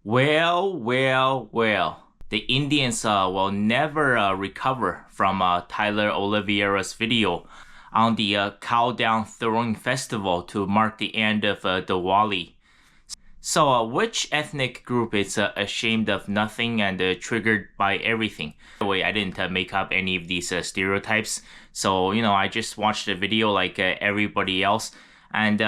Well. The Indians will never recover from Tyler Oliveira's video on the cow down throwing festival to mark the end of Diwali. So, which ethnic group is ashamed of nothing and triggered by everything? By the way, I didn't make up any of these stereotypes. So, I just watched the video like everybody else. And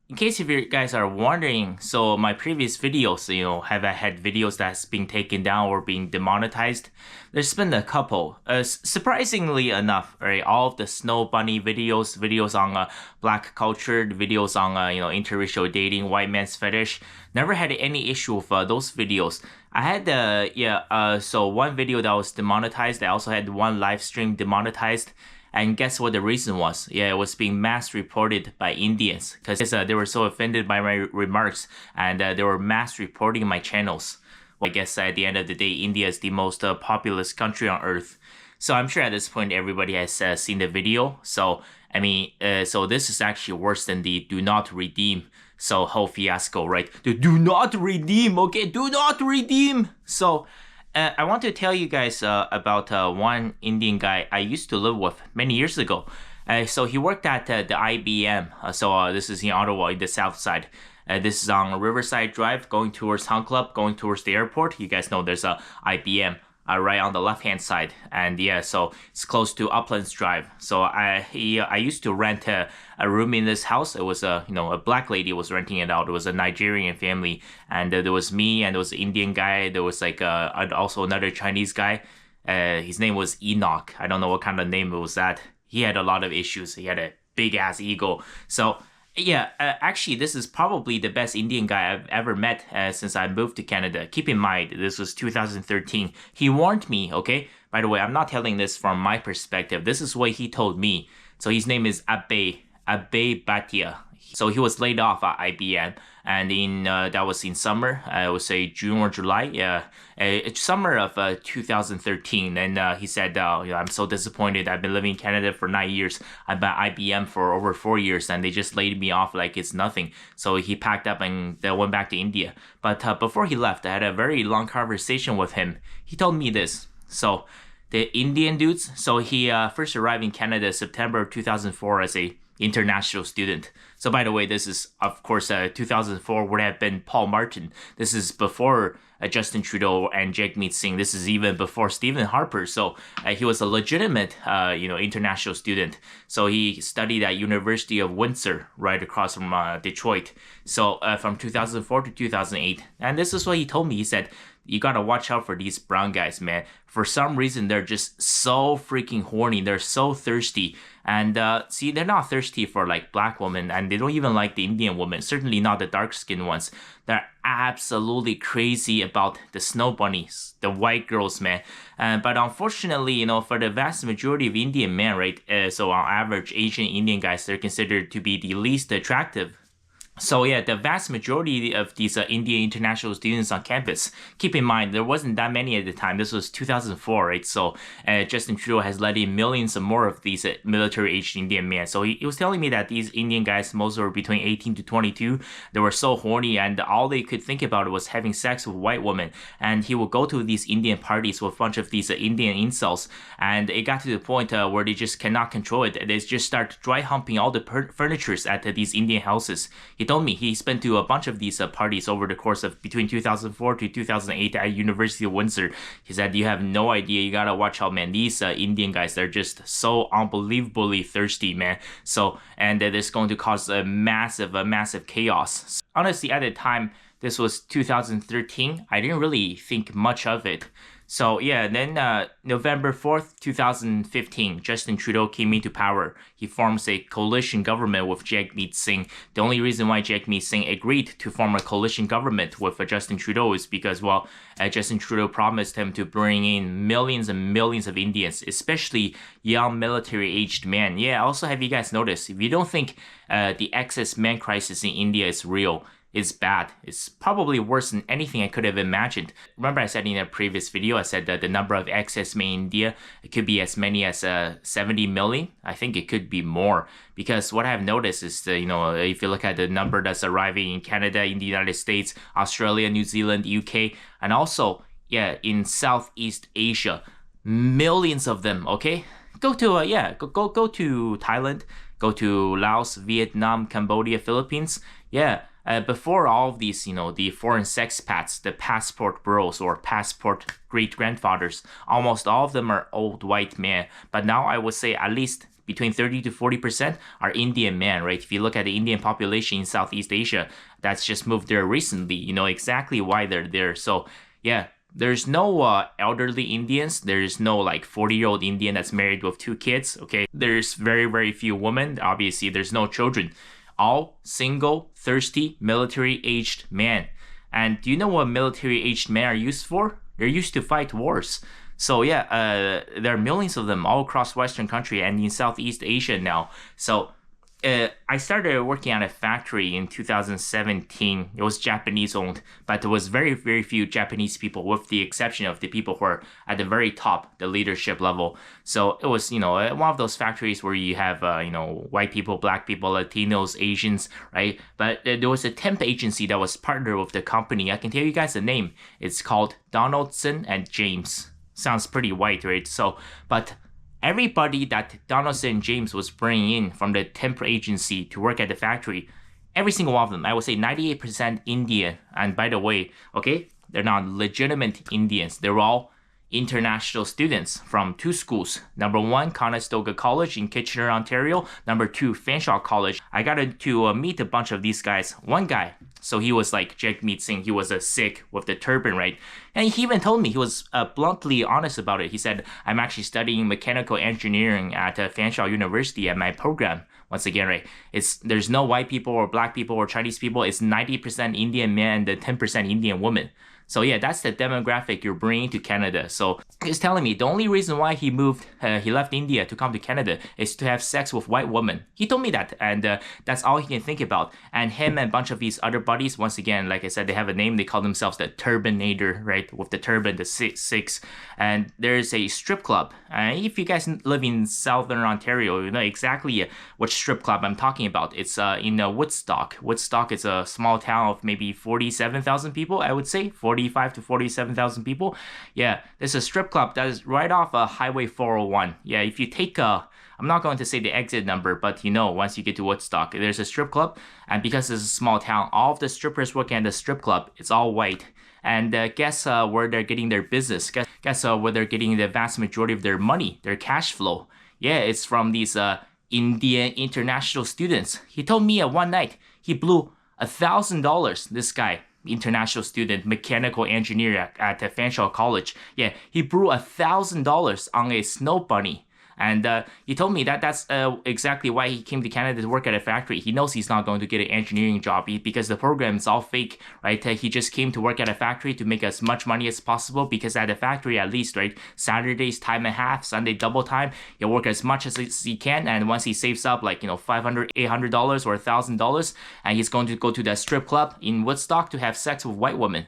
in case if you guys are wondering, so my previous videos, have I had videos that's been taken down or being demonetized? There's been a couple. Surprisingly enough, right, all of the snow bunny videos on black culture, videos on interracial dating, white man's fetish, never had any issue with those videos. I had so one video that was demonetized. I also had one live stream demonetized. And guess what the reason was? Yeah, it was being mass reported by Indians because they were so offended by my remarks, and they were mass reporting my channels. Well, I guess at the end of the day, India is the most populous country on earth. So I'm sure at this point everybody has seen the video. So so this is actually worse than the do not redeem whole fiasco, right? The do not redeem, okay? Do not redeem. So I want to tell you guys about one Indian guy I used to live with many years ago. So he worked at the IBM. This is in Ottawa, in the south side. This is on Riverside Drive, going towards Hunt Club, going towards the airport. You guys know there's a IBM right on the left-hand side. And yeah, so it's close to Uplands Drive. So I used to rent a room in this house. It was a black lady was renting it out. It was a Nigerian family, and there was me, and there was an Indian guy. There was like also another Chinese guy. His name was Enoch. I don't know what kind of name it was that. He had a lot of issues. He had a big ass ego. So yeah, actually, this is probably the best Indian guy I've ever met since I moved to Canada. Keep in mind, this was 2013. He warned me, okay? By the way, I'm not telling this from my perspective. This is what he told me. So his name is Abe Bhatia. So he was laid off at IBM, and that was in summer. I would say June or July. Summer of 2013. And he said, I'm so disappointed. I've been living in Canada for 9 years. I've been at IBM for over 4 years, and they just laid me off like it's nothing. So he packed up and went back to India. But before he left, I had a very long conversation with him. He told me this. So the Indian dudes. So he first arrived in Canada September of 2004 as a international student. So by the way, this is of course 2004 would have been Paul Martin. This is before Justin Trudeau and Jagmeet Singh. This is even before Stephen Harper. So he was a legitimate international student. So he studied at University of Windsor right across from Detroit. So from 2004 to 2008. And this is what he told me. He said, you gotta watch out for these brown guys, man. For some reason, they're just so freaking horny. They're so thirsty. And see, they're not thirsty for like black women, and they don't even like the Indian women. Certainly not the dark-skinned ones. They're absolutely crazy about the snow bunnies, the white girls, man. But unfortunately, for the vast majority of Indian men, right? So on average, Asian Indian guys, they're considered to be the least attractive. So yeah, the vast majority of these Indian international students on campus, keep in mind, there wasn't that many at the time. This was 2004, right? So Justin Trudeau has let in millions more of these military-aged Indian men. So he was telling me that these Indian guys, most were between 18 to 22, they were so horny, and all they could think about was having sex with white women. And he would go to these Indian parties with a bunch of these Indian incels, and it got to the point where they just cannot control it. They just start dry humping all the furnitures at these Indian houses. He told me he spent to a bunch of these parties over the course of between 2004 to 2008 at University of Windsor. He said, you have no idea. You gotta watch out, man. These Indian guys, they're just so unbelievably thirsty, man. So, and it's going to cause a massive chaos. Honestly, at the time, this was 2013. I didn't really think much of it. So yeah, then November 4th, 2015, Justin Trudeau came into power. He forms a coalition government with Jagmeet Singh. The only reason why Jagmeet Singh agreed to form a coalition government with Justin Trudeau is because, well, Justin Trudeau promised him to bring in millions and millions of Indians, especially young military-aged men. Yeah, also have you guys noticed, if you don't think the excess man crisis in India is real, is bad. It's probably worse than anything I could have imagined. Remember I said in a previous video, I said that the number of ex-men in India, it could be as many as 70 million. I think it could be more, because what I've noticed is that, if you look at the number that's arriving in Canada, in the United States, Australia, New Zealand, UK, and also, in Southeast Asia, millions of them, okay? Go to, go to Thailand, go to Laos, Vietnam, Cambodia, Philippines. Before all of these, the foreign sexpats, the passport bros or passport great-grandfathers, almost all of them are old white men. But now I would say at least between 30 to 40% are Indian men, right? If you look at the Indian population in Southeast Asia, that's just moved there recently. You know exactly why they're there. So, there's no elderly Indians. There's no like 40-year-old Indian that's married with 2 kids, okay? There's very, very few women. Obviously, there's no children. All single, thirsty, military-aged men. And do you know what military-aged men are used for? They're used to fight wars. So there are millions of them all across Western country and in Southeast Asia now. So I started working at a factory in 2017. It was Japanese owned, but there was very, very few Japanese people, with the exception of the people who are at the very top, the leadership level. So it was, one of those factories where you have, white people, black people, Latinos, Asians, right? But there was a temp agency that was partnered with the company. I can tell you guys the name. It's called Donaldson and James. Sounds pretty white, right? So, but everybody that Donaldson and James was bringing in from the temp agency to work at the factory, every single one of them, I would say 98% Indian. And by the way, okay, they're not legitimate Indians. They're all international students from 2 schools. Number 1, Conestoga College in Kitchener, Ontario. Number 2, Fanshawe College. I got to meet a bunch of these guys. One guy, so he was like Jagmeet Singh. He was a Sikh with the turban, right? And he even told me, he was bluntly honest about it. He said, I'm actually studying mechanical engineering at Fanshawe University at my program. Once again, right? There's no white people or black people or Chinese people. It's 90% Indian men and 10% Indian women. So that's the demographic you're bringing to Canada. So he's telling me the only reason why he left India to come to Canada is to have sex with white women. He told me that, and that's all he can think about. And him and a bunch of these other buddies, once again, like I said, they have a name. They call themselves the Turbanator, right? With the turban, the Sikhs. And there's a strip club. If you guys live in Southern Ontario, you know exactly which strip club I'm talking about. It's in Woodstock. Woodstock is a small town of maybe 47,000 people, I would say. 45 to 47,000 people. There's a strip club that is right off Highway 401. If you take I'm not going to say the exit number, but once you get to Woodstock, there's a strip club. And because it's a small town, all of the strippers working at the strip club, it's all white. And guess where they're getting their business? Guess where they're getting the vast majority of their money, their cash flow. It's from these Indian international students. He told me one night he blew $1,000, this guy. International student, mechanical engineer at Fanshawe College. He blew $1,000 on a snow bunny. And he told me that's exactly why he came to Canada to work at a factory. He knows he's not going to get an engineering job because the program is all fake, right? He just came to work at a factory to make as much money as possible, because at a factory, at least, right, Saturday's time and a half, Sunday double time, he'll work as much as he can. And once he saves up like, $500, $800 or $1,000, and he's going to go to that strip club in Woodstock to have sex with white women.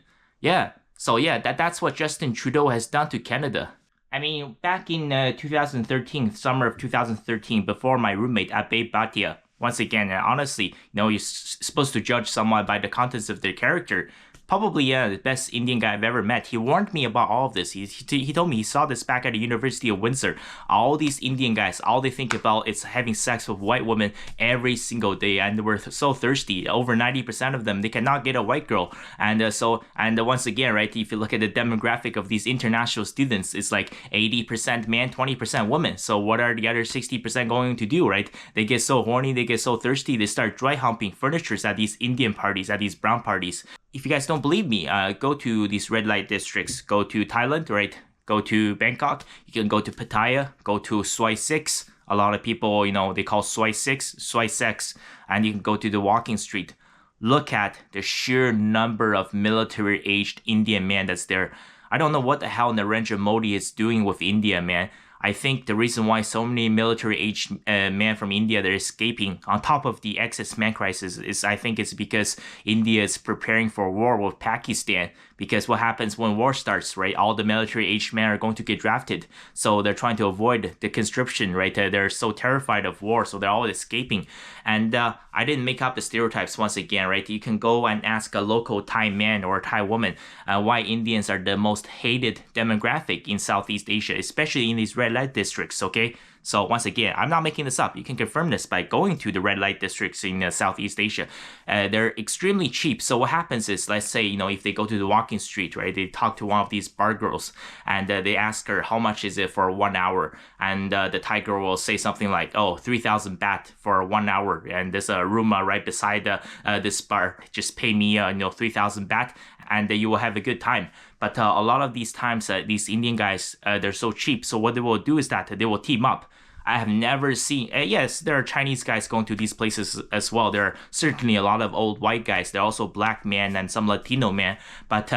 So that's what Justin Trudeau has done to Canada. I mean, back in 2013, summer of 2013, before my roommate Abe Bhatia, once again, honestly, you're supposed to judge someone by the contents of their character. Probably the best Indian guy I've ever met. He warned me about all of this. He told me he saw this back at the University of Windsor. All these Indian guys, all they think about is having sex with white women every single day, and we're so thirsty. Over 90% of them, they cannot get a white girl. And once again, right, if you look at the demographic of these international students, it's like 80% man, 20% women. So what are the other 60% going to do, right? They get so horny, they get so thirsty, they start dry humping furnitures at these Indian parties, at these brown parties. If you guys don't believe me, go to these red light districts. Go to Thailand, right? Go to Bangkok. You can go to Pattaya. Go to Soi 6. A lot of people, they call Soi 6, Soi Sex. And you can go to the walking street. Look at the sheer number of military-aged Indian men that's there. I don't know what the hell Narendra Modi is doing with India, man. I think the reason why so many military-aged men from India they're escaping on top of the excess man crisis is I think it's because India is preparing for war with Pakistan. Because what happens when war starts, right? All the military-aged men are going to get drafted, so they're trying to avoid the conscription, right? They're so terrified of war, so they're all escaping. And I didn't make up the stereotypes once again, right? You can go and ask a local Thai man or a Thai woman why Indians are the most hated demographic in Southeast Asia, especially in these red light districts, okay? So once again, I'm not making this up. You can confirm this by going to the red light districts in Southeast Asia. They're extremely cheap. So what happens is, let's say, if they go to the walking street, right, they talk to one of these bar girls and they ask her, how much is it for 1 hour? And the Thai girl will say something like, oh, 3,000 baht for 1 hour. And there's a room right beside this bar. Just pay me, 3,000 baht and you will have a good time. But a lot of these times, these Indian guys, they're so cheap. So what they will do is that they will team up. I have never seen, yes, there are Chinese guys going to these places as well. There are certainly a lot of old white guys. There are also black men and some Latino men. But,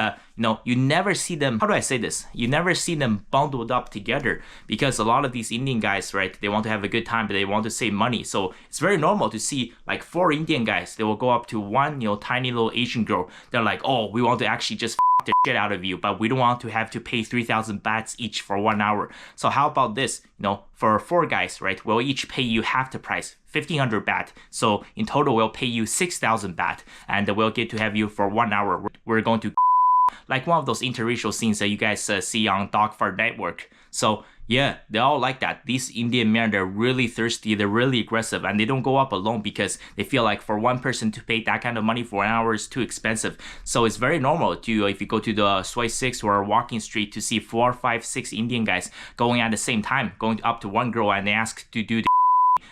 you never see them, how do I say this? You never see them bundled up together because a lot of these Indian guys, right, they want to have a good time, but they want to save money. So it's very normal to see like 4 Indian guys. They will go up to one, tiny little Asian girl. They're like, oh, we want to actually just the shit out of you, but we don't want to have to pay 3,000 bahts each for 1 hour. So how about this? For 4 guys, right, we'll each pay you half the price, 1,500 baht. So in total, we'll pay you 6,000 baht, and we'll get to have you for 1 hour. We're going to like one of those interracial scenes that you guys see on Dogfart Network. So yeah, they all like that. These Indian men, they're really thirsty, they're really aggressive, and they don't go up alone because they feel like for one person to pay that kind of money for an hour is too expensive. So it's very normal to, if you go to the Soi 6 or Walking Street, to see 4, 5, 6 Indian guys going at the same time, going up to one girl and they ask to do the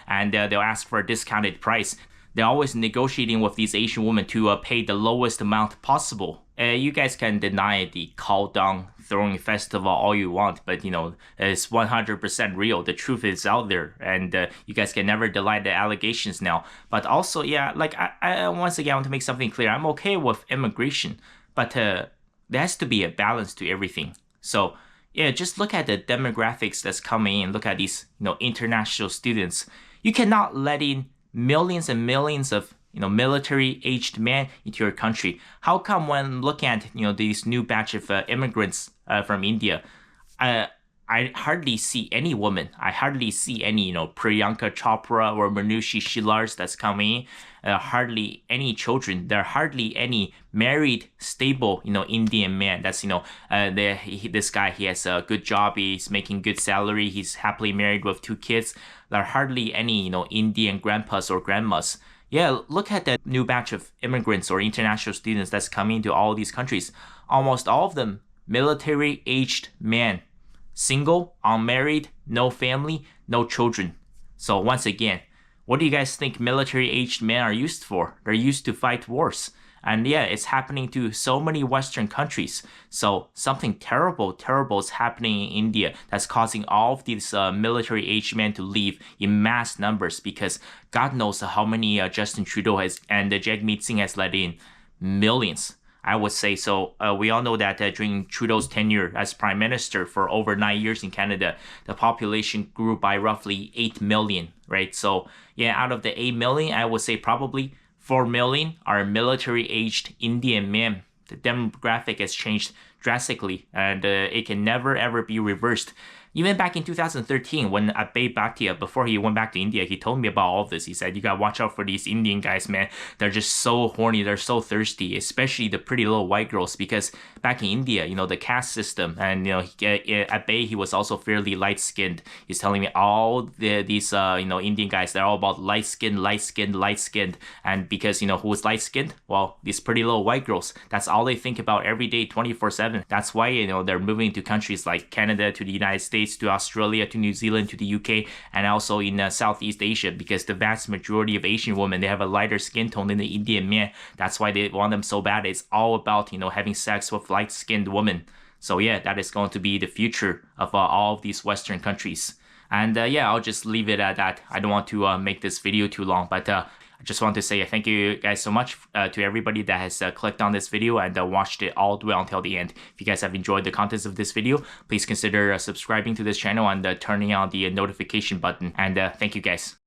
and they'll ask for a discounted price. They're always negotiating with these Asian women to pay the lowest amount possible. You guys can deny the countdown throwing festival all you want, but it's 100% real. The truth is out there, and you guys can never deny the allegations now. But also, yeah, like I once again want to make something clear. I'm okay with immigration, but there has to be a balance to everything. So yeah, just look at the demographics that's coming in. Look at these, international students. You cannot let in millions and millions of military-aged men into your country. How come when looking at these new batch of immigrants from India, I hardly see any woman. I hardly see any Priyanka Chopra or Manushi Shilars that's coming in. Hardly any children. There are hardly any married, stable Indian man. That's this guy, he has a good job. He's making good salary. He's happily married with 2 kids. There are hardly any Indian grandpas or grandmas. Yeah, look at that new batch of immigrants or international students that's coming to all these countries. Almost all of them military-aged men. Single, unmarried, no family, no children. So once again, what do you guys think military-aged men are used for? They're used to fight wars. And yeah, it's happening to so many Western countries. So something terrible is happening in India that's causing all of these military-aged men to leave in mass numbers because God knows how many Justin Trudeau has and Jagmeet Singh has let in. Millions, I would say. So we all know that during Trudeau's tenure as Prime Minister for over 9 years in Canada, the population grew by roughly 8 million, right? So yeah, out of the 8 million, I would say probably 4 million are military-aged Indian men. The demographic has changed drastically, and it can never ever be reversed. Even back in 2013, when Abhay Bhatia, before he went back to India, he told me about all of this. He said, you gotta watch out for these Indian guys, man. They're just so horny, they're so thirsty, especially the pretty little white girls, because back in India, the caste system, and, Abhay, he was also fairly light-skinned. He's telling me all these, Indian guys, they're all about light-skinned, and because, who is light-skinned? Well, these pretty little white girls. That's all they think about every day, 24/7. That's why, they're moving to countries like Canada, to the United States, to Australia, to New Zealand, to the UK, and also in Southeast Asia, because the vast majority of Asian women, they have a lighter skin tone than the Indian men. That's why they want them so bad. It's all about, having sex with light-skinned women. So yeah, that is going to be the future of all of these Western countries. And yeah, I'll just leave it at that. I don't want to make this video too long, but I just want to say thank you guys so much to everybody that has clicked on this video and watched it all the way until the end. If you guys have enjoyed the contents of this video, please consider subscribing to this channel and turning on the notification button. And thank you guys.